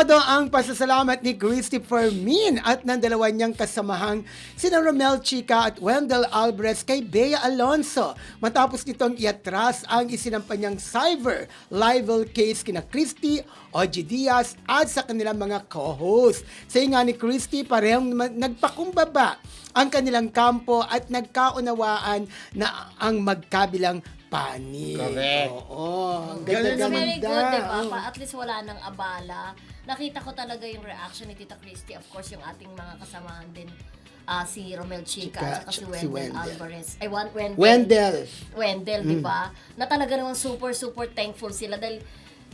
Todo ang pasasalamat ni Christopher Min at ng dalawa niyang kasamahang sina Romel Chica at Wendell Alvarez kay Bea Alonso matapos nitong iatras ang isinampanyang cyber libel case kina Christy, Ogie Diaz at sa kanilang mga co-host. Sa nga ni Christy, parehong nagpakumbaba ang kanilang kampo at nagkaunawaan na ang magkabilang panig. Correct. Oo. Ang It's ganda-ganda. very good, diba? At least wala nang abala. Nakita ko talaga yung reaction ni Tita Christy. Of course, yung ating mga kasamahan din. Si Romel Chica at si Wendell Alvarez. Ay, Wendell, diba? Na talaga naman super thankful sila dahil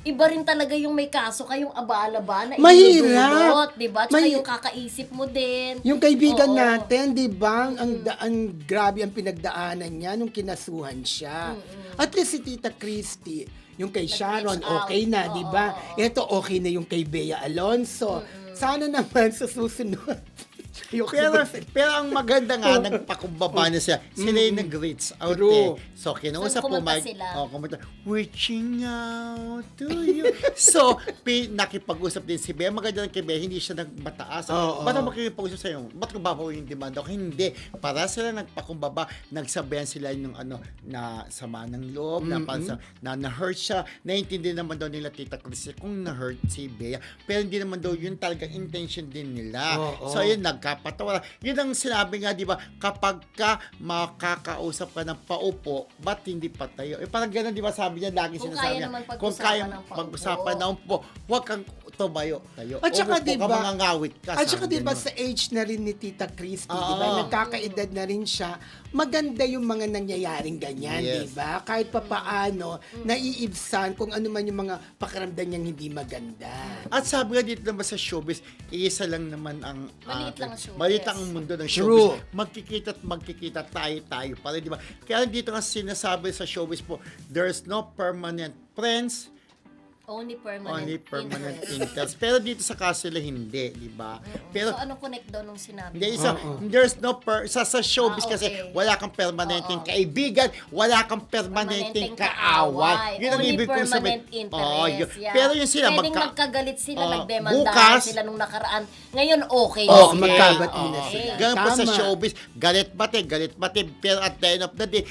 iba rin talaga yung may kaso kayong abala ba na Mahirap. diba? Tsaka yung kakaisip mo din. Yung kaibigan Oo. natin, di ba? Ang grabe ang pinagdaanan niya nung kinasuhan siya. At least si Tita Christy, yung kay Sharon, out. okay na, di ba? Oo. Ito, okay na yung kay Bea Alonso. Sana naman sa susunod. Pero ang maganda nga, nagpakumbaba na siya. Sila yung nag-reach out True. So, kinausap So, po kumanta Mike. sila. Kumanta, reaching out to you. So, nakipag-usap din si Bea. Maganda lang kay Bea, hindi siya nagmataas. Oo. Ba't ako makikipag-usap sa'yo? Ba't ko babaw yung demanda ko? Hindi. Para sila nagpakumbaba, nagsabihan sila yung na sama ng loob, na na-hurt siya. Naintindi naman daw nila Tita Christy kung na-hurt si Bea. Pero hindi naman daw yun talagang intention din nila. Oo. So, yun, nagkapatawa. Yun ang sinabi nga, di ba, kapag ka makakausap ka ng paupo, ba't hindi patayo? Parang ganun, di ba, sabi niya, lagi Kung sinasabi kaya niya, naman kung kaya pag-usapan ng paupo. pag-usapan ng paupo, huwag kang tumayo, tayo. At saka, Umupo di ka, ba, mangangawit ka. at saka, sabi di ba, niya. sa age na rin ni Tita Christy, di Oo. ba, nagkakaedad na rin siya, maganda yung mga nangyayaring ganyan, Yes. di ba? Kahit papaano, naiibsan kung ano man yung mga pakiramdam niyang hindi maganda. At sabi nga dito naman sa showbiz, isa lang naman ang... Maliit lang ang showbiz. Maliit lang ang mundo ng True. showbiz. Magkikita tayo pa rin, di ba? Kaya dito nga sinasabi sa showbiz po, there's no permanent friends, Only permanent interest. interest. Pero dito sa kaso nila, hindi, di ba? Pero So, ano connect daw nung sinabi hindi, mo? isa, there's no sa showbiz Ah, kasi okay. wala kang permanenteng Oo. kaibigan, wala kang permanenteng kaaway. Yun ang Only ibig kong permanent sabihin. interest. Yun. Pero yun sila, Pwedeng magkagalit sila, nagdemandahan bukas, sila nung nakaraan. Ngayon, okay. Oh, sila. magkabati na Okay. sila. Ganun po sa Tama. showbiz, galit bate. Pero at the end of the day,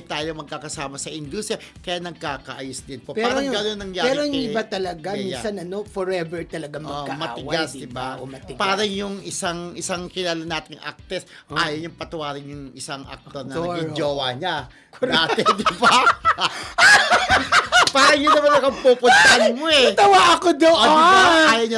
tayo magkakasama sa industriya, kaya nagkakaayos din po. Parang gano'n nangyari pero yung kay iba talaga, Bea. minsan forever talaga magkaaway, matigas, di diba? ba? O matigas. Parang yung isang kilala nating actress, ayaw yung patuwarin yung isang actor na Actor, naging oo. jowa niya. Dati, di ba? Parang yun naman ang pupuntahan mo eh. Tawa ako doon! Diba? Ayaw niya